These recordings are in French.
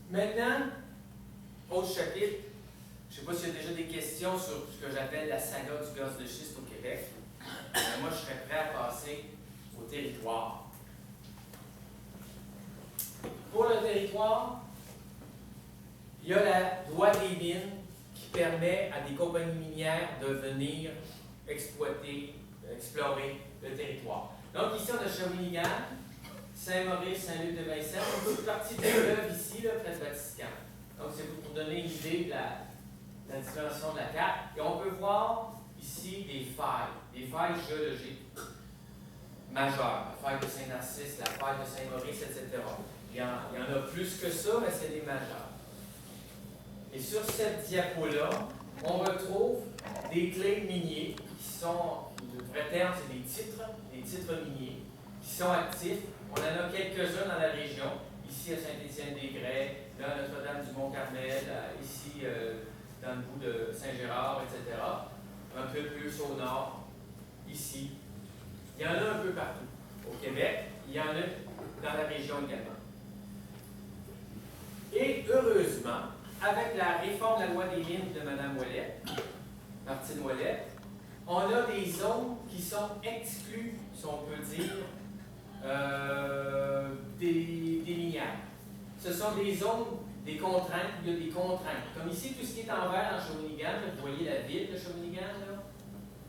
Maintenant, autre chapitre. Je ne sais pas s'il y a déjà des questions sur ce que j'appelle la saga du gaz de schiste au Québec. Mais moi, je serais prêt à passer au territoire. Pour le territoire, il y a la loi des mines qui permet à des compagnies minières de venir exploiter, explorer le territoire. Donc ici, on a Shawinigan, Saint-Maurice, Saint-Luc-de-Vincennes, une toute partie du fleuve ici, là, près de Vatican. Donc c'est pour donner une idée de la dimension de la carte. Et on peut voir ici des failles géologiques majeures. La faille de Saint-Narcisse, la faille de Saint-Maurice, etc. Il y en a plus que ça, mais c'est des majeures. Et sur cette diapo-là, on retrouve des claims miniers qui sont, le vrai terme, c'est des titres miniers, qui sont actifs. On en a quelques-uns dans la région, ici à Saint-Étienne-des-Grès, là à Notre-Dame-du-Mont-Carmel, ici dans le bout de Saint-Gérard, etc. Un peu plus au nord, ici. Il y en a un peu partout. Au Québec, il y en a dans la région également. Et heureusement, avec la réforme de la loi des mines de Mme Ouellette, Martine Ouellette, on a des zones qui sont exclues, si on peut dire, des minières. Ce sont des zones, des contraintes, il y a des contraintes. Comme ici, tout ce qui est en vert dans Shawinigan, vous voyez la ville de Shawinigan, là?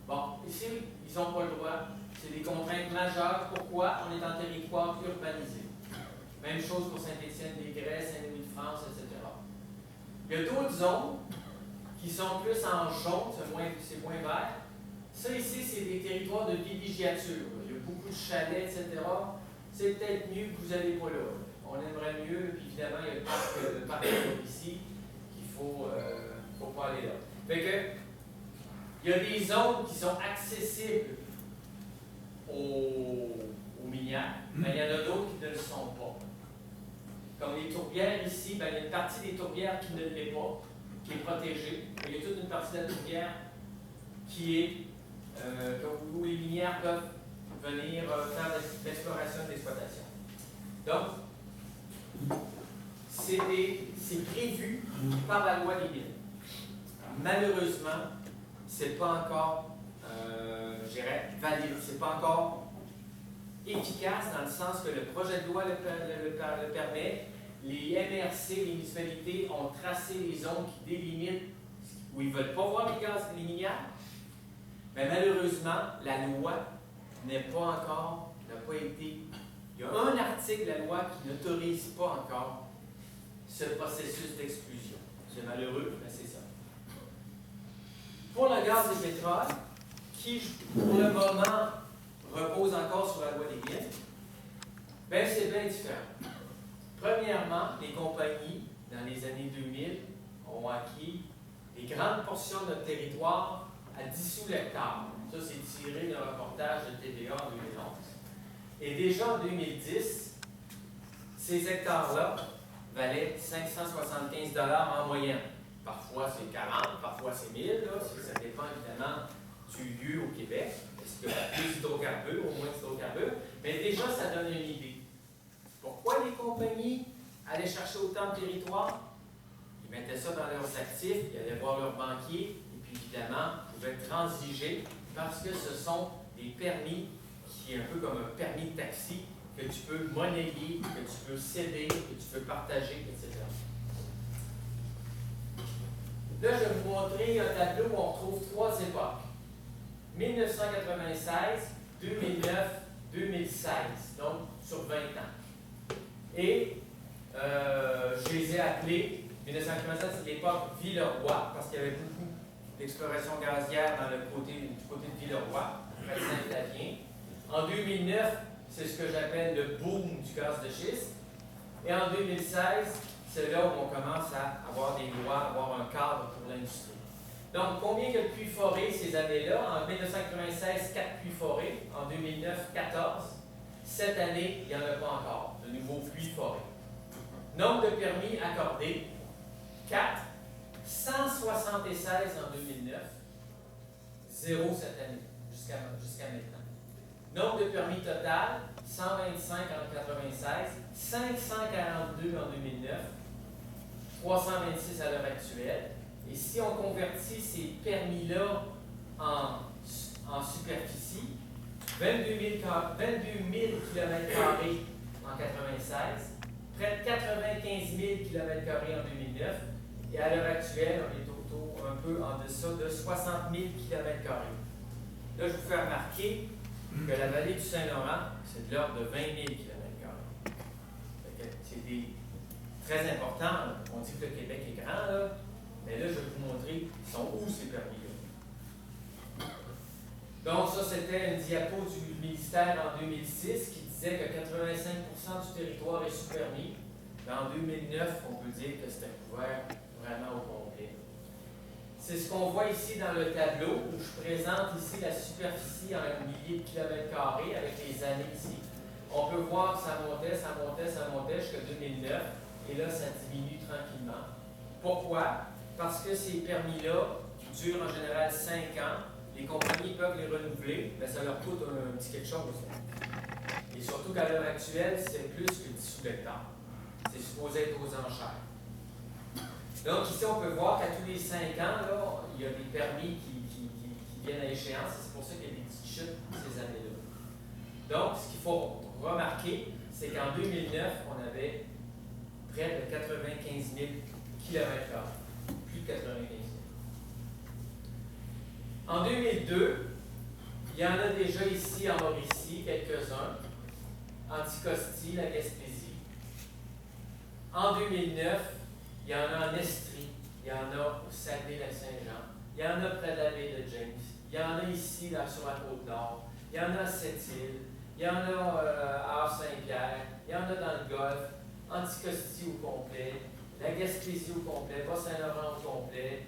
Bon, ici, ils n'ont pas le droit. C'est des contraintes majeures. Pourquoi? On est en territoire urbanisé. Même chose pour Saint-Étienne-des-Grès, Saint-Louis-de-France, etc. Il y a d'autres zones qui sont plus en jaune, c'est moins vert. Ça ici, c'est des territoires de villégiature. Il y a beaucoup de chalets, etc. C'est peut-être mieux que vous n'allez pas là. On aimerait mieux, puis évidemment, il y a le parc ici qu'il faut pas aller là. Fait que, il y a des zones qui sont accessibles aux minières, mais il y en a d'autres qui ne le sont pas. Comme les tourbières ici, ben, il y a une partie des tourbières qui ne l'est pas, qui est protégée. Il y a toute une partie de la tourbière qui est où les minières peuvent venir faire de l'exploration et de l'exploitation. Donc, c'est prévu par la loi des mines. Malheureusement, ce n'est pas encore, je dirais, valide. Ce n'est pas encore efficace dans le sens que le projet de loi le permet. Les MRC, les municipalités, ont tracé les zones qui délimitent où ils ne veulent pas voir les minières. Mais malheureusement, la loi n'a pas été. Il y a un article de la loi qui n'autorise pas encore ce processus d'exclusion. C'est malheureux, mais c'est ça. Pour le gaz et le pétrole, qui pour le moment repose encore sur la loi des mines, bien c'est bien différent. Premièrement, les compagnies, dans les années 2000, ont acquis des grandes portions de notre territoire à 10 sous l'hectare. Ça, c'est tiré d'un reportage de TVA en 2011. Et déjà en 2010, ces hectares-là valaient 575 $ en moyenne. Parfois c'est 40, parfois c'est 1000, ça dépend évidemment du lieu au Québec. Est-ce qu'il y a plus d'hydrocarbures ou moins d'hydrocarbures? Mais déjà, ça donne une idée. Pourquoi les compagnies allaient chercher autant de territoire? Ils mettaient ça dans leurs actifs, ils allaient voir leurs banquiers, et puis évidemment, ils pouvaient transiger parce que ce sont des permis qui est un peu comme un permis de taxi que tu peux monnayer, que tu peux céder, que tu peux partager, etc. Là, je vais vous montrer un tableau où on retrouve trois époques. 1996, 2009, 2016, donc sur 20 ans. Et je les ai appelés, 1996, c'est l'époque Villeroy, parce qu'il y avait beaucoup d'exploration gazière du côté de Villeroy, près de Saint-Flavien. En 2009, c'est ce que j'appelle le boom du gaz de schiste. Et en 2016, c'est là où on commence à avoir des lois, à avoir un cadre pour l'industrie. Donc, combien il y a de puits forés ces années-là? En 1996, 4 puits forés. En 2009, 14. Cette année, il n'y en a pas encore de nouveaux puits forés. Nombre de permis accordés, 4. 176 en 2009. 0 cette année, jusqu'à maintenant. Nombre de permis total, 125 en 1996, 542 en 2009, 326 à l'heure actuelle. Et si on convertit ces permis-là en superficie, 22 000 km² en 96, près de 95 000 km² en 2009, et à l'heure actuelle, on est un peu en deçà de 60 000 km². Là, je vous fais remarquer que la vallée du Saint-Laurent, c'est de l'ordre de 20 000 km². C'est très important. On dit que le Québec est grand, là, mais là, je vais vous montrer sont où ces permis-là. Donc, ça, c'était une diapo du ministère en 2006 qui disait que 85% du territoire est sous permis. Mais en 2009, on peut dire que c'était couvert vraiment au complet. C'est ce qu'on voit ici dans le tableau, où je présente ici la superficie en milliers de kilomètres carrés avec les années ici. On peut voir que ça montait jusqu'à 2009, et là, ça diminue tranquillement. Pourquoi? Parce que ces permis-là durent en général 5 ans. Les compagnies peuvent les renouveler, mais ça leur coûte un petit quelque chose. Et surtout qu'à l'heure actuelle, c'est plus que 10 sous l'hectare. C'est supposé être aux enchères. Donc ici, on peut voir qu'à tous les 5 ans, là, il y a des permis qui viennent à échéance. C'est pour ça qu'il y a des petites chutes ces années-là. Donc, ce qu'il faut remarquer, c'est qu'en 2009, on avait près de 95 000 km². Plus de 95 000. En 2002, il y en a déjà ici en Mauricie, quelques-uns. Anticosti, la Gaspésie. En 2009, il y en a en Estrie, il y en a au Saguenay-Lac-Saint-Jean, il y en a près de la baie de James, il y en a ici là, sur la Côte-Nord, il y en a à Sept-Îles, il y en a à Havre-Saint-Pierre, il y en a dans le Golfe, Anticosti au complet, la Gaspésie au complet, Bas-Saint-Laurent au complet,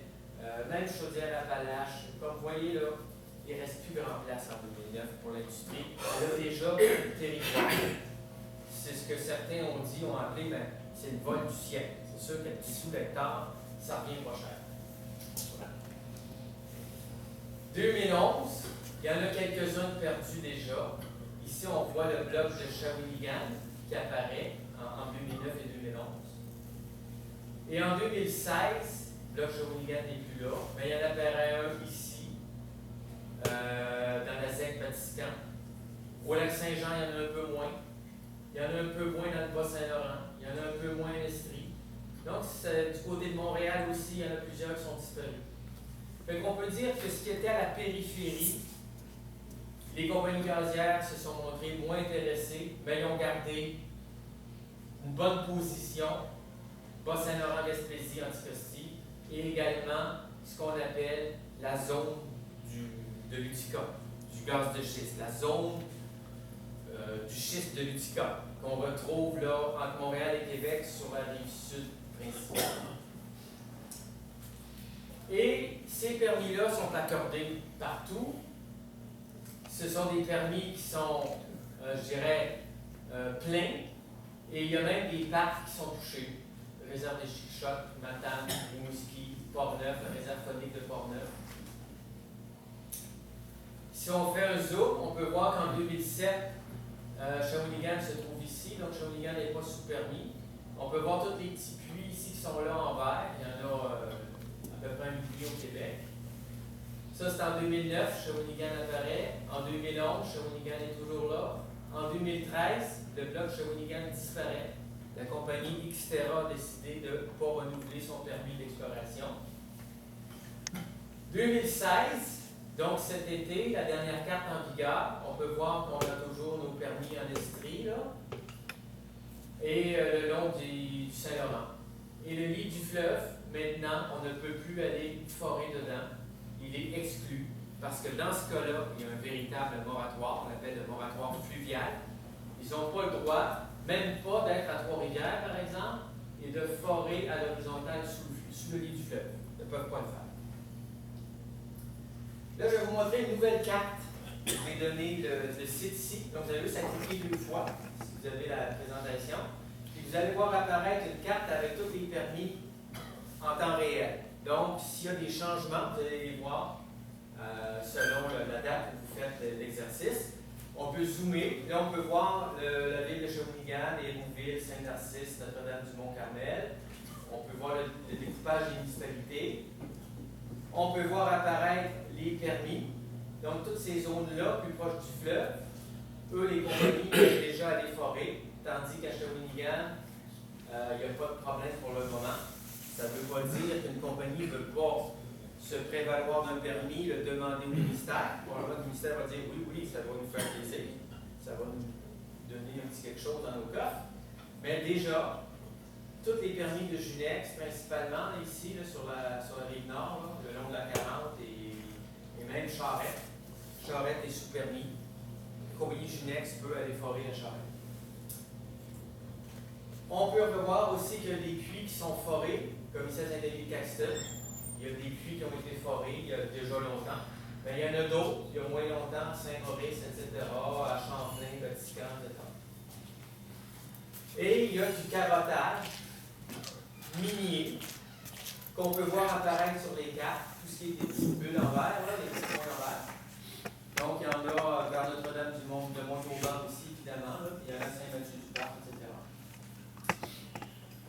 même Chaudière-Appalaches. Comme vous voyez là, il ne reste plus grand place en 2009 pour l'industrie. Il y a déjà le territoire. C'est ce que certains ont dit, ont appelé, ben, c'est le vol du siècle. C'est sûr qu'à 10 sous l'hectare, ça revient pas cher. Voilà. 2011, il y en a quelques-uns perdus déjà. Ici, on voit le bloc de Shawinigan qui apparaît en 2009 et 2011. Et en 2016, le bloc Shawinigan n'est plus là, mais il y en apparaît un ici, dans la ZEC-Vatican. Au Lac-Saint-Jean, il y en a un peu moins. Il y en a un peu moins dans le Bas-Saint-Laurent. Il y en a un peu moins à l'Estrie. Donc, du côté de Montréal aussi, il y en a plusieurs qui sont disparus. Fait qu'on peut dire que ce qui était à la périphérie, les compagnies gazières se sont montrées moins intéressées, mais ils ont gardé une bonne position, Bas-Saint-Laurent, Gaspésie, Anticosti, et également ce qu'on appelle la zone de l'Utica, du gaz de schiste, la zone du schiste de l'Utica, qu'on retrouve là entre Montréal et Québec sur la rive sud principalement. Et ces permis-là sont accordés partout. Ce sont des permis qui sont, je dirais, pleins, et il y a même des parcs qui sont touchés. Réserve des Chic-Chocs, Matane, Rimouski, Port-Neuf, la réserve phonique de Port-Neuf. Si on fait un zoom, on peut voir qu'en 2007, Shawinigan se trouve ici, donc Shawinigan n'est pas sous permis. On peut voir tous les petits puits ici qui sont là en vert. Il y en a à peu près 1 million au Québec. Ça, c'est en 2009, Shawinigan apparaît. En 2011, Shawinigan est toujours là. En 2013, le bloc Shawinigan disparaît. La compagnie Xterra a décidé de ne pas renouveler son permis d'exploration. 2016, donc cet été, la dernière carte en vigueur, on peut voir qu'on a toujours nos permis en Estrie, là, et le long du Saint-Laurent. Et le lit du fleuve, maintenant, on ne peut plus aller forer dedans. Il est exclu, parce que dans ce cas-là, il y a un véritable moratoire, on l'appelle le moratoire fluvial. Ils n'ont pas le droit, même pas d'être à Trois-Rivières, par exemple, et de forer à l'horizontale sous le lit du fleuve. Ils ne peuvent pas le faire. Là, je vais vous montrer une nouvelle carte. Je vais donner le site ici. Donc, vous avez vu, ça clique 2 fois, si vous avez la présentation. Puis, vous allez voir apparaître une carte avec tous les permis en temps réel. Donc, s'il y a des changements, vous allez les voir selon la date où vous faites l'exercice. On peut zoomer. Là, on peut voir la ville de Shawinigan, Hérouville, Saint-Narcisse, Notre-Dame-du-Mont-Carmel. On peut voir le découpage des municipalités. On peut voir apparaître les permis. Donc, toutes ces zones-là, plus proches du fleuve, eux, les compagnies peuvent déjà aller forer, tandis qu'à Shawinigan, il n'y a pas de problème pour le moment. Ça ne veut pas dire qu'une compagnie ne veut pas se prévaloir d'un permis, le demander au ministère. Probablement, le ministère va dire oui, oui, ça va nous faire plaisir. Ça va nous donner un petit quelque chose dans nos coffres. Mais déjà, tous les permis de Junex, principalement ici, là, sur la rive nord, là, le long de la 40 et même Charette. Charette est sous permis. La compagnie Junex peut aller forer à Charette. On peut revoir aussi qu'il y a des puits qui sont forés, comme ici à Saint-Denis-Caxton. Il y a des puits qui ont été forés il y a déjà longtemps. Mais il y en a d'autres, il y a moins longtemps, à Saint-Maurice, etc., à Champlain, Vatican, etc. Et il y a du carottage minier qu'on peut voir apparaître sur les cartes, tout ce qui est des petites bulles en verre, là, des petits points en verre. Donc, il y en a vers Notre-Dame-du-Monde, de Mont-Auban ici, évidemment, là, puis il y en a à Saint-Mathieu-du-Parc, etc.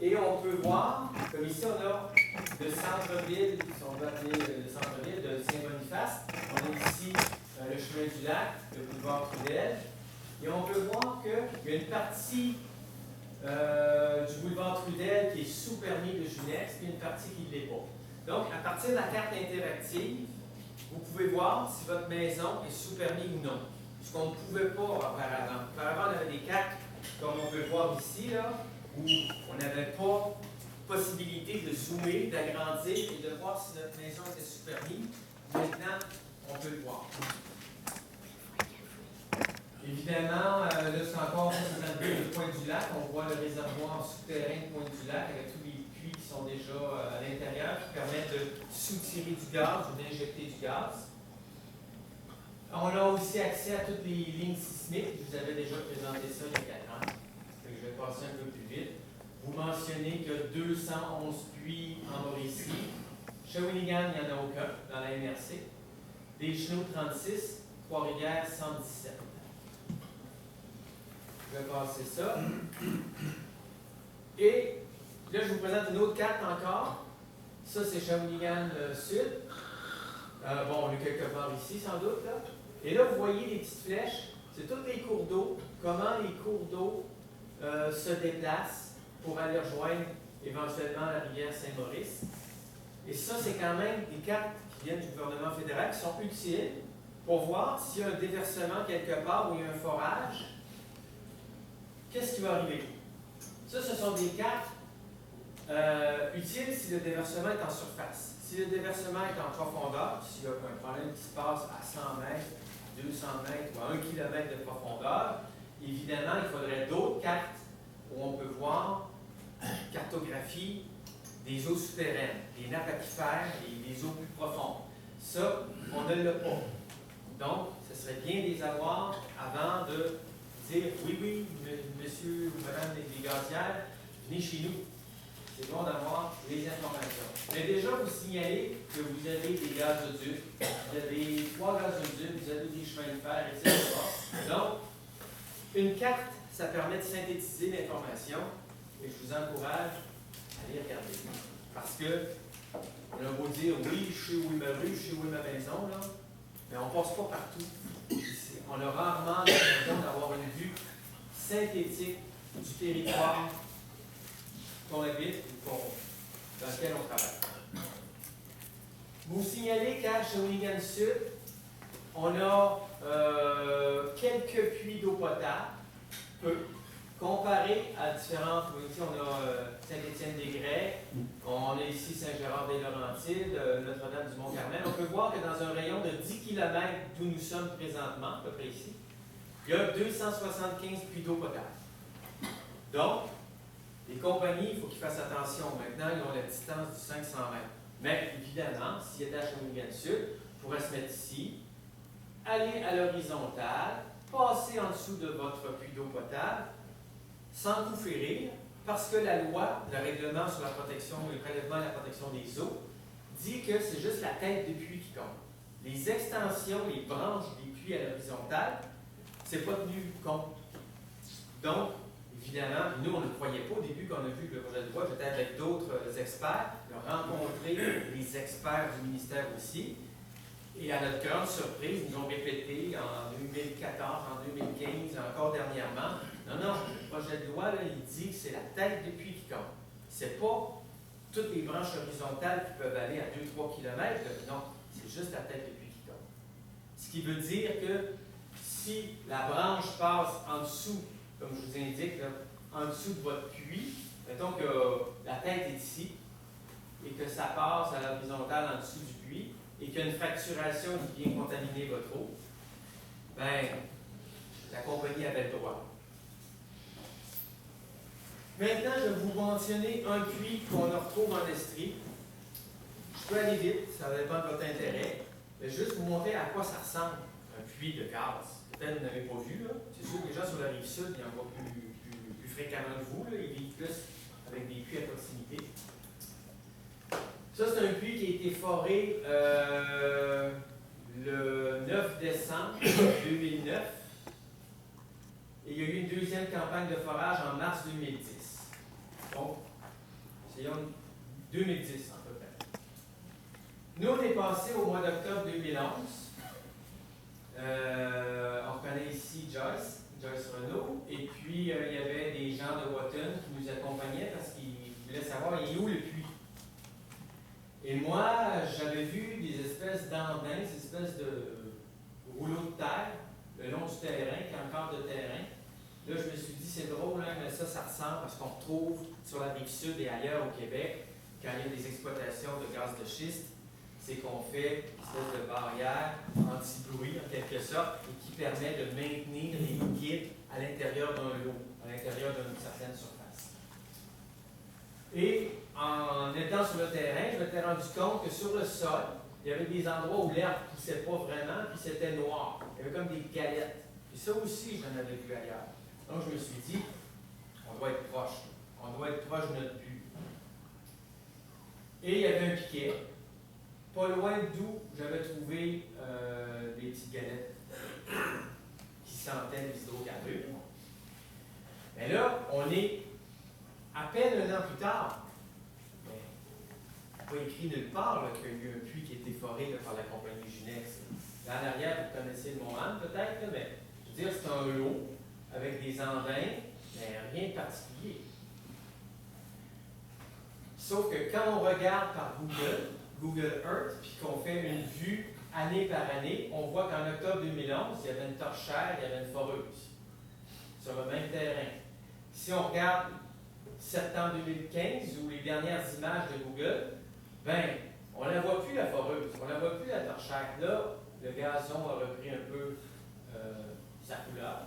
Et on peut voir, comme ici, on a le centre-ville, si on veut appeler le centre-ville de Saint-Boniface. On a ici le chemin du lac, le boulevard Trudel. Et on peut voir qu'il y a une partie du boulevard Trudel qui est sous permis de Junex, puis une partie qui ne l'est pas. Donc, à partir de la carte interactive, vous pouvez voir si votre maison est sous permis ou non. Ce qu'on ne pouvait pas auparavant. Auparavant, on avait des cartes, comme on peut voir ici, là, où on n'avait pas possibilité de zoomer, d'agrandir et de voir si notre maison était sous permis. Maintenant, on peut le voir. Évidemment, là, c'est encore le point du lac. On voit le réservoir souterrain de point du lac avec tous les puits qui sont déjà à l'intérieur qui permettent de soutirer du gaz ou d'injecter du gaz. On a aussi accès à toutes les lignes sismiques. Je vous avais déjà présenté ça il y a 4 ans. Je vais passer un peu plus vite. Vous mentionnez qu'il y a 211 puits en Mauricie. Shawinigan, il n'y en a aucun dans la MRC. Deschenaux, 36. Trois-Rivières, 117. Je vais passer ça. Et là, je vous présente une autre carte encore. Ça, c'est Shawinigan Sud. Bon, on est quelque part ici, sans doute. Là. Et là, vous voyez les petites flèches. C'est tous les cours d'eau. Comment les cours d'eau se déplacent pour aller rejoindre éventuellement la rivière Saint-Maurice. Et ça, c'est quand même des cartes qui viennent du gouvernement fédéral qui sont utiles pour voir s'il y a un déversement quelque part où il y a un forage. Qu'est-ce qui va arriver? Ça, ce sont des cartes utiles si le déversement est en surface. Si le déversement est en profondeur, s'il y a un problème qui se passe à 100 mètres, 200 mètres ou à 1 km de profondeur, évidemment, il faudrait d'autres cartes où on peut voir cartographie des eaux souterraines, des nappes aquifères et des eaux plus profondes. Ça, on ne l'a pas. Donc, ce serait bien de les avoir avant de dire oui, oui, monsieur ou madame les gazières, venez chez nous. C'est bon d'avoir les informations. Mais déjà, vous signalez que vous avez des gazoducs, vous avez 3 gazoducs, vous avez des chemins de fer, etc. Donc, une carte, ça permet de synthétiser l'information et je vous encourage à aller regarder. Parce que, on a beau dire oui, je sais où est ma rue, je sais où est ma maison, là, mais on ne passe pas partout. On a rarement l'occasion d'avoir une vue synthétique du territoire qu'on habite ou dans lequel on travaille. Vous signalez qu'à Shawinigan Sud, on a quelques puits d'eau potable, peu, comparé à différentes. Ici, on a Saint-Étienne-des-Grès, on a ici Saint-Gérard-des-Laurentides, Notre-Dame-du-Mont-Carmel. On peut voir que dans un rayon de 10 km d'où nous sommes présentement, à peu près ici, il y a 275 puits d'eau potable. Donc, les compagnies, il faut qu'ils fassent attention. Maintenant, ils ont la distance du 500 mètres. Mais évidemment, s'ils étaient à Shawinigan Sud, ils pourraient se mettre ici, aller à l'horizontale, passer en dessous de votre puits d'eau potable, sans coup férir, parce que la loi, le règlement sur la protection, le prélèvement et la protection des eaux, dit que c'est juste la tête du puits qui compte. Les extensions, les branches des puits à l'horizontale, c'est pas tenu compte. Donc, évidemment, nous, on ne le croyait pas au début quand on a vu le projet de loi. J'étais avec d'autres experts, il a rencontré les experts du ministère aussi. Et à notre grande surprise, ils nous ont répété en 2014, en 2015, encore dernièrement, non, le projet de loi, là, il dit que c'est la tête de puits qui compte. C'est pas toutes les branches horizontales qui peuvent aller à 2-3 km, non, c'est juste la tête de puits qui compte. Ce qui veut dire que si la branche passe en dessous, comme je vous indique, là, en dessous de votre puits, mettons que la tête est ici, et que ça passe à l'horizontale en dessous du puits, et qu'il y a une fracturation qui vient contaminer votre eau, bien, la compagnie avait le droit. Maintenant, je vais vous mentionner un puits qu'on retrouve en Estrie. Je peux aller vite, ça dépend de votre intérêt. Je vais juste vous montrer à quoi ça ressemble, un puits de gaz. Peut-être que vous n'avez pas vu, là. C'est sûr que les gens sur la rive sud, ils en voient plus fréquemment que vous, là. Ils vivent plus avec des puits à proximité. Ça, c'est un puits qui a été foré le 9 décembre 2009. Et il y a eu une deuxième campagne de forage en mars 2010. Donc, c'est en 2010 à peu près. Nous, on est passé au mois d'octobre 2011. On reconnaît ici Joyce Renaud. Et puis, il y avait des gens de Watton qui nous accompagnaient parce qu'ils voulaient savoir il est où le puits. Et moi, j'avais vu des espèces d'andins, des espèces de rouleaux de terre le long du terrain, qui est encore de terrain. Là, je me suis dit, c'est drôle, hein, mais ça ressemble à ce qu'on retrouve sur la rive sud et ailleurs au Québec, quand il y a des exploitations de gaz de schiste, c'est qu'on fait une espèce de barrière anti-bruit, en quelque sorte, et qui permet de maintenir les liquides à l'intérieur d'un lot, à l'intérieur d'une certaine surface. Et en étant sur le terrain, je m'étais rendu compte que sur le sol, il y avait des endroits où l'herbe ne poussait pas vraiment, puis c'était noir. Il y avait comme des galettes. Et ça aussi, j'en avais vu ailleurs. Donc, je me suis dit, on doit être proche. On doit être proche de notre puits. Et il y avait un piquet, pas loin d'où j'avais trouvé des petites galettes qui sentaient les hydrocarbures. Mais là, on est à peine un an plus tard. Mais il n'est pas écrit nulle part qu'il y a eu un puits qui a été foré là, par la compagnie Ginex. Là en arrière, vous connaissez le Mont-Anne peut-être, là, mais je veux dire, c'est un lot avec des andins, mais rien de particulier. Sauf que quand on regarde par Google Earth, puis qu'on fait une vue année par année, on voit qu'en octobre 2011, il y avait une torchère, il y avait une foreuse sur le même terrain. Si on regarde septembre 2015 ou les dernières images de Google, ben, on ne la voit plus la foreuse, on ne la voit plus la torchère. Là, le gazon a repris un peu sa couleur.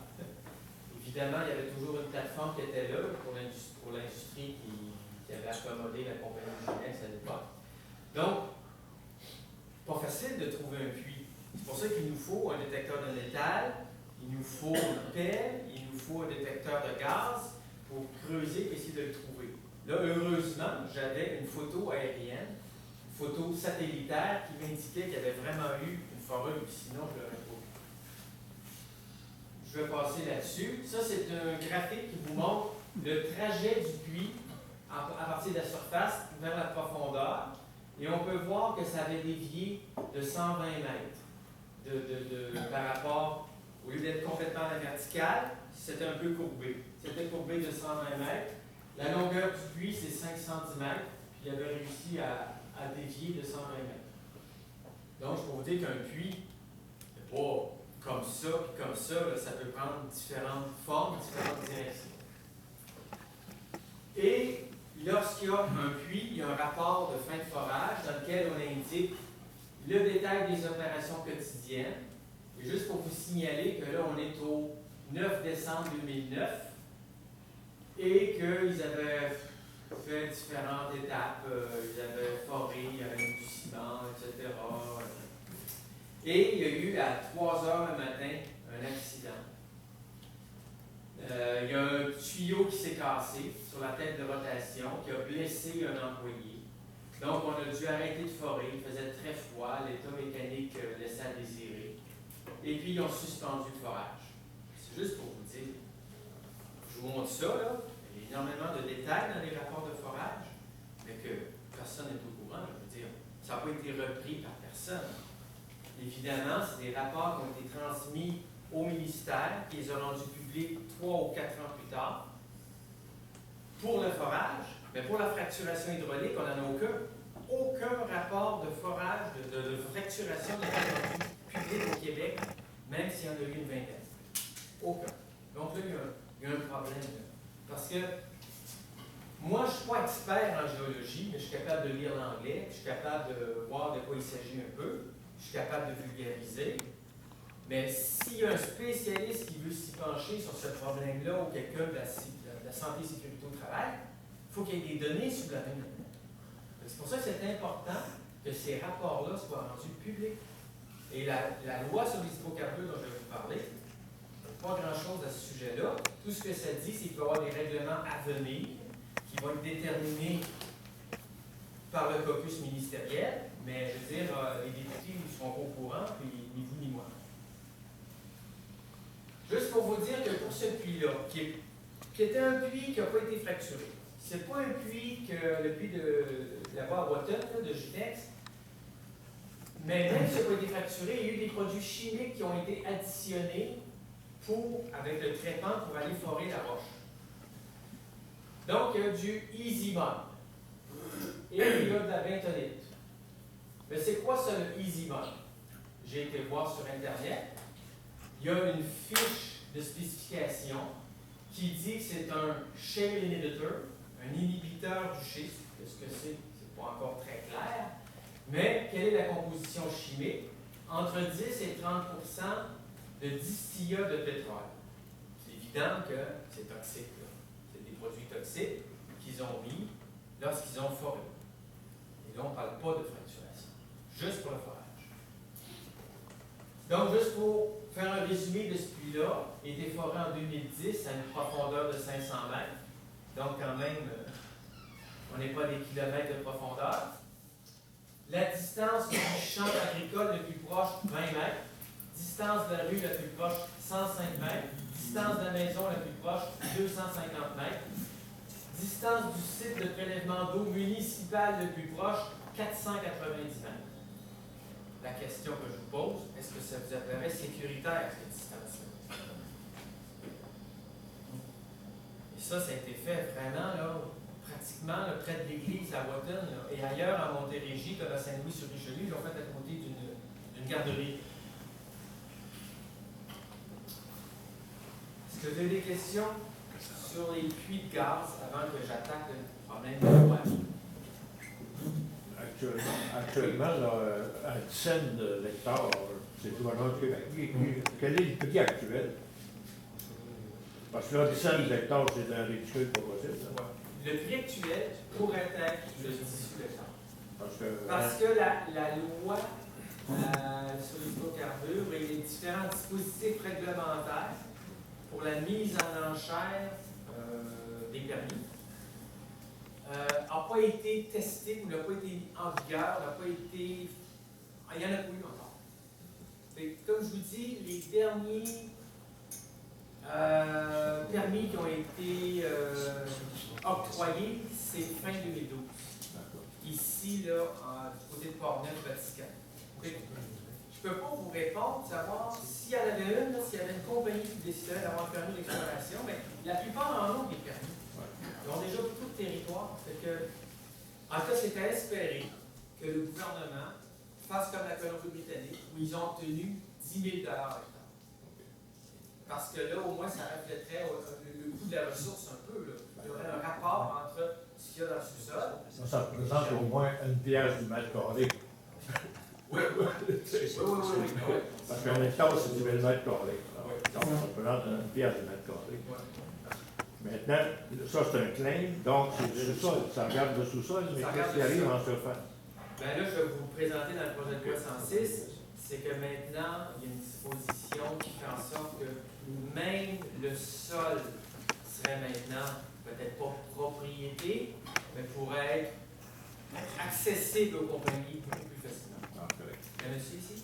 Évidemment, il y avait toujours une plateforme qui était là pour l'industrie qui avait accommodé la compagnie Ginex à l'époque. Donc, pas facile de trouver un puits. C'est pour ça qu'il nous faut un détecteur de métal, il nous faut une pelle, il nous faut un détecteur de gaz pour creuser et essayer de le trouver. Là, heureusement, j'avais une photo aérienne, une photo satellitaire qui m'indiquait qu'il y avait vraiment eu une foreuse, sinon je l'aurais pas vu. Je vais passer là-dessus. Ça, c'est un graphique qui vous montre le trajet du puits à partir de la surface vers la profondeur. Et on peut voir que ça avait dévié de 120 mètres par rapport, au lieu d'être complètement à la verticale, c'était un peu courbé. C'était courbé de 120 mètres. La longueur du puits, c'est 510 mètres. Puis il avait réussi à dévier de 120 mètres. Donc, je peux vous dire qu'un puits, c'est pas comme ça, puis comme ça, là, ça peut prendre différentes formes, différentes directions. Et lorsqu'il y a un puits, il y a un rapport de fin de forage dans lequel on indique le détail des opérations quotidiennes. Et juste pour vous signaler que là, on est au 9 décembre 2009 et qu'ils avaient fait différentes étapes. Ils avaient foré, il y avait du ciment, etc. Et il y a eu à 3 heures le matin un accident. Il y a un tuyau qui s'est cassé sur la tête de rotation qui a blessé un employé. Donc, on a dû arrêter de forer. Il faisait très froid. L'état mécanique laissait à désirer. Et puis, ils ont suspendu le forage. C'est juste pour vous dire. Je vous montre ça, là. Il y a énormément de détails dans les rapports de forage. Mais que personne. Évidemment, c'est des rapports qui ont été transmis au ministère, qui les ont rendus publics 3 ou 4 ans plus tard. Pour le forage, mais pour la fracturation hydraulique, on n'en a aucun rapport de forage, de fracturation qui a été rendu public au Québec, même s'il y en a eu une vingtaine. Aucun. Donc là, il y a un problème. Là. Parce que moi, je ne suis pas expert en géologie, mais je suis capable de lire l'anglais, je suis capable de voir de quoi il s'agit un peu, je suis capable de vulgariser. Mais s'il y a un spécialiste qui veut s'y pencher sur ce problème-là ou quelqu'un de la santé et sécurité au travail, il faut qu'il y ait des données sous la main. C'est pour ça que c'est important que ces rapports-là soient rendus publics. Et la loi sur les hydrocarbures dont je vais vous parler, pas grand-chose à ce sujet-là. Tout ce que ça dit, c'est qu'il va y avoir des règlements à venir qui vont être déterminés par le caucus ministériel, mais je veux dire, les députés ne seront pas au courant, puis ni vous ni moi. Juste pour vous dire que pour ce puits-là, qui était un puits qui n'a pas été fracturé, c'est pas un puits que le puits de là-bas à Wotton, de Jutex, mais même s'il n'a pas été fracturé, il y a eu des produits chimiques qui ont été additionnés avec le traitement pour aller forer la roche. Donc, il y a du Easy Mud. Et il y a de la bentonite. Mais c'est quoi ça, le Easy Mud? J'ai été voir sur Internet. Il y a une fiche de spécification qui dit que c'est un shale inhibitor, un inhibiteur du schiste. Qu'est-ce que c'est? C'est pas encore très clair. Mais quelle est la composition chimique? Entre 10 et 30 de distillat de pétrole. C'est évident que c'est toxique. Là. C'est des produits toxiques qu'ils ont mis lorsqu'ils ont foré. Et là, on ne parle pas de fracturation, juste pour le forage. Donc, juste pour faire un résumé de ce puits-là, il a été foré en 2010 à une profondeur de 500 mètres. Donc, quand même, on n'est pas à des kilomètres de profondeur. La distance du champ agricole le plus proche, 20 mètres. Distance de la rue la plus proche, 105 mètres. Distance de la maison la plus proche, 250 mètres. Distance du site de prélèvement d'eau municipal le plus proche, 490 mètres. La question que je vous pose, est-ce que ça vous apparaît sécuritaire, cette distance-là? Et ça a été fait vraiment, là, pratiquement là, près de l'église à Wotton, là, et ailleurs à Montérégie, comme à Saint-Louis-sur-Richelieu, ils l'ont fait à côté d'une garderie. Est-ce que vous avez des questions sur les puits de gaz avant que j'attaque le problème de l'ouvrage? Actuellement, là, à 10 cents de l'hectare, c'est le gouvernement du Québec. Quel est le prix actuel? Parce que là, 10 cents de l'hectare, c'est un ridicule pas possible. Ouais. Le prix actuel pourrait être de 18 hectares. Parce hein, que la loi sur les hydrocarbures et les différents dispositifs réglementaires pour la mise en enchère des permis n'a pas été testé ou n'a pas été en vigueur, n'a pas été. Il n'y en a pas eu encore. Comme je vous dis, les derniers permis qui ont été octroyés, c'est fin 2012. Ici, là, du côté de Portneuf-Vatican. Okay. Je ne peux pas vous répondre, savoir s'il y en avait une, s'il y avait une compagnie qui décidait d'avoir un permis d'exploration, mais la plupart en ont des permis. Ils ont déjà beaucoup de territoire. En tout cas, c'est à espérer que le gouvernement fasse comme la Colombie-Britannique, où ils ont obtenu 10 000 hectares. Parce que là, au moins, ça reflèterait le coût de la ressource un peu. Là. Il y aurait un rapport entre ce qu'il y a dans le sous-sol. ça représente au moins une pièce du mètre carré. Oui. Oui. Parce qu'un hectare, c'est 10 000 mètres carrés. Donc, ça représente une pièce du mètre carré. Maintenant, ça, c'est un claim, donc c'est le sous-sol. Ça regarde le sous-sol, mais qu'est-ce qui arrive en surface? Bien là, je vais vous présenter dans le projet de loi 106, c'est que maintenant, il y a une disposition qui fait en sorte que même le sol serait maintenant peut-être pas propriété, mais pourrait être accessible aux compagnies beaucoup plus facilement. Ah, correct. Il y a un monsieur ici?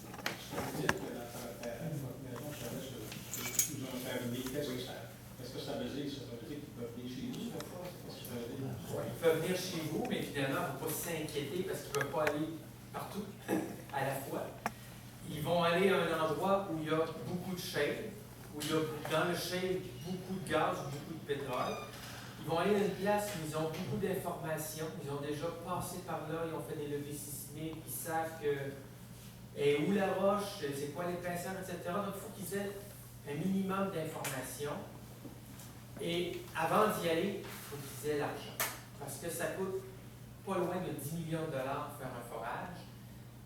Est-ce que ça veut dire qu'ils peuvent venir chez nous? Ils peuvent venir chez vous, mais évidemment, il ne faut pas s'inquiéter parce qu'ils ne peuvent pas aller partout, à la fois. Ils vont aller à un endroit où il y a beaucoup de shale, où il y a dans le shale beaucoup de gaz, beaucoup de pétrole. Ils vont aller à une place où ils ont beaucoup d'informations, ils ont déjà passé par là, ils ont fait des levées sismiques, ils savent que et où la roche, c'est quoi l'épaisseur, etc. Donc il faut qu'ils aient un minimum d'informations. Et avant d'y aller, il faut qu'ils aient l'argent. Parce que ça coûte pas loin de 10 millions de dollars faire un forage.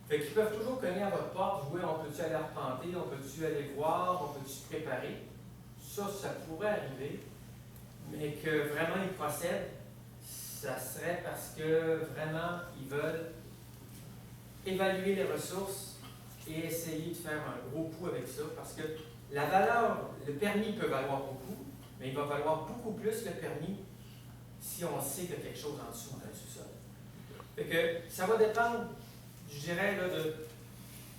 Fait qu'ils peuvent toujours cogner à votre porte, jouer, on peut-tu aller arpenter, on peut-tu aller voir, on peut-tu se préparer. Ça pourrait arriver. Mais que vraiment ils procèdent, ça serait parce que vraiment ils veulent évaluer les ressources et essayer de faire un gros coup avec ça. Parce que la valeur, le permis peut valoir beaucoup, mais il va valoir beaucoup plus le permis si on sait qu'il y a quelque chose en dessous dans le sous-sol. Fait que ça va dépendre, je dirais, là, de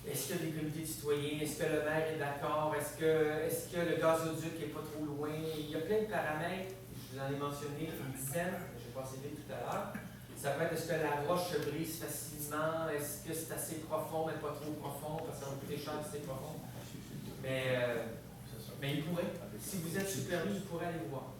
est-ce qu'il y a des comités de citoyens, est-ce que le maire est d'accord, est-ce que le gazoduc n'est pas trop loin. Il y a plein de paramètres, je vous en ai mentionné une dizaine, j'ai passé vite tout à l'heure. Ça peut être est-ce que la roche se brise facilement, est-ce que c'est assez profond, mais pas trop profond, parce que ça va coûter cher si c'est profond. Mais il pourrait, si vous êtes supermis, il pourrait aller voir.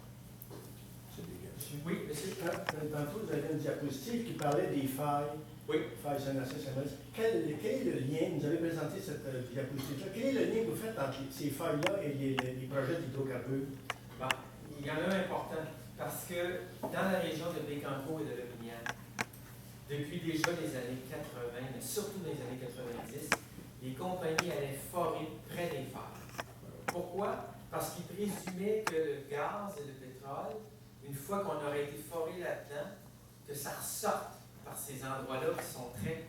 Oui, monsieur? Tantôt, vous avez une diapositive qui parlait des failles. Oui. Failles Saint-Narcisse. Quel est le lien? Vous avez présenté cette diapositive-là. Quel est le lien que vous faites entre ces failles-là et les projets d'hydrocarbures? Bon, il y en a un important, parce que dans la région de Bécancour et de Lobinière, depuis déjà les années 80, mais surtout dans les années 90, les compagnies allaient forer près des failles. Pourquoi? Parce qu'ils présumaient que le gaz et le pétrole, une fois qu'on aurait été foré là-dedans, que ça ressorte par ces endroits-là qui sont très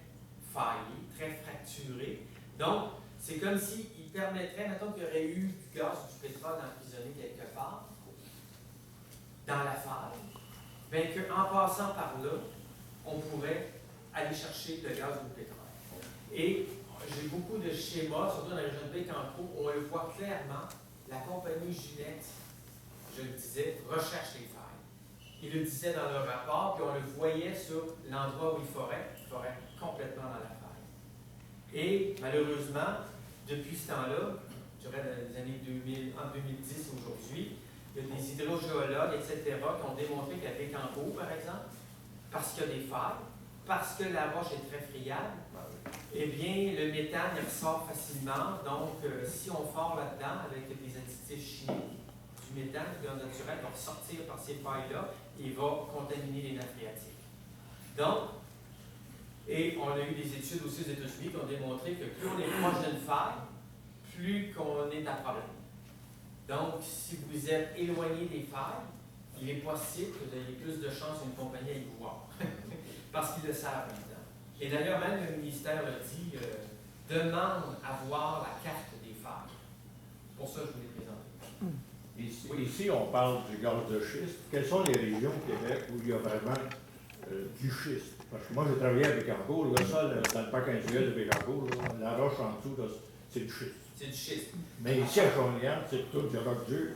faillés, très fracturés. Donc, c'est comme s'ils permettraient, mettons qu'il y aurait eu du gaz ou du pétrole emprisonné quelque part, dans la faille, bien qu'en passant par là, on pourrait aller chercher le gaz ou le pétrole. Et j'ai beaucoup de schémas, surtout dans la région de Bécancour, où on le voit clairement, la compagnie Ginette, je le disais, recherche les failles. Ils le disaient dans leur rapport, puis on le voyait sur l'endroit où ils foraient complètement dans la faille. Et malheureusement, depuis ce temps-là, je dirais dans les années 2000, entre 2010 et aujourd'hui, il y a des hydrogéologues, etc., qui ont démontré qu'à Bécancour, par exemple, parce qu'il y a des failles, parce que la roche est très friable, eh bien, le méthane il ressort facilement. Donc, si on fore là-dedans avec des additifs chimiques, du méthane, du gaz naturel, va ressortir par ces failles-là et va contaminer les nappes phréatiques. Donc, et on a eu des études aussi aux États-Unis qui ont démontré que plus on est proche d'une faille, plus qu'on est à problème. Donc, si vous êtes éloigné des failles, il est possible que vous ayez plus de chances qu'une compagnie aille vous voir. Parce qu'ils le savent maintenant. Et d'ailleurs, même le ministère a dit demande à voir la carte des failles. Pour ça, je vous l'ai présenté. Ici, on parle du gaz de schiste. Quelles sont les régions au Québec où il y a vraiment du schiste? Parce que moi, j'ai travaillé à Bécancour. Le sol, dans le parc industriel de Bécancour, la roche en dessous, c'est du schiste. C'est du schiste. Mais ici, à Chaudière, c'est plutôt du roc dur.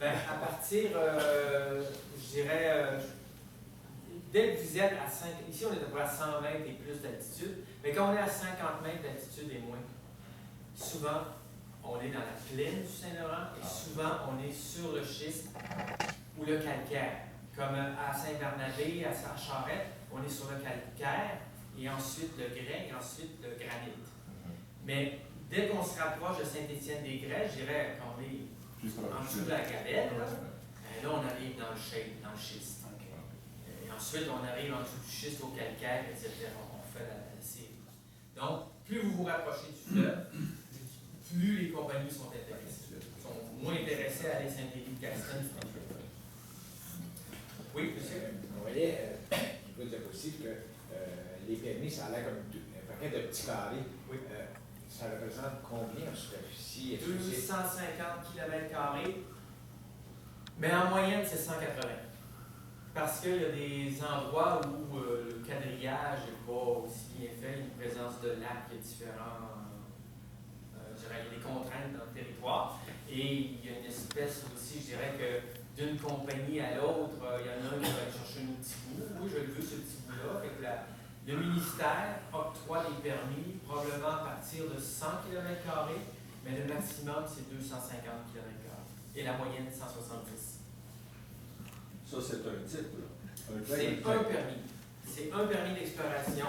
Bien, à partir, je dirais, dès que vous êtes à 5, ici on est à peu près à 100 mètres et plus d'altitude, mais quand on est à 50 mètres d'altitude et moins, souvent on est dans la plaine du Saint-Laurent et souvent on est sur le schiste ou le calcaire. Comme à Saint-Bernabé, à Charette, on est sur le calcaire et ensuite le grès et ensuite le granit. Mais dès qu'on se rapproche de Saint-Étienne-des-Grès, je dirais qu'on est en dessous de la Gabelle, là on arrive dans le shade, dans le schiste. Et ensuite, on arrive en dessous du schiste au calcaire, etc. On fait la série. Donc, plus vous vous rapprochez du fleuve, plus les compagnies sont intéressées. Sont moins intéressées à aller Saint-Élie-de-Gaston. Oui, monsieur? On voyait, je peux dire aussi que les permis, ça a l'air comme un paquet de petits carrés. Oui. Ça représente combien en superficie? 250 km², mais en moyenne, c'est 180. Parce qu'il y a des endroits où le quadrillage n'est pas aussi bien fait, il y a une présence de lacs, il y a différents, je dirais, il y a des contraintes dans le territoire. Et il y a une espèce aussi, je dirais que d'une compagnie à l'autre, il y en a qui va aller chercher un petit bout. Oui, je le veux, ce petit bout-là. Fait que Le ministère octroie des permis probablement à partir de 100 km², mais le maximum c'est 250 km². Et la moyenne 170. Ça, c'est un type, là. C'est un permis. C'est un permis d'exploration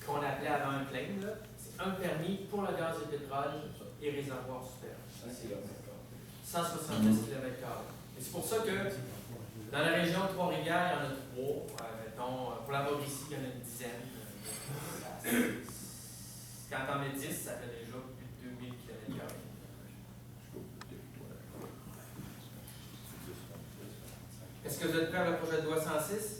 qu'on appelait avant un claim. Là. C'est un permis pour le gaz et pétrole et réservoir supérieur. 170 km². Et c'est pour ça que dans la région de Trois-Rivières, il y en a 3. Mettons, pour la Mauricie, il y en a une dizaine. Quand on met 10, ça fait déjà plus de 2000 km². Est-ce que vous êtes prêts à le projet de loi 106?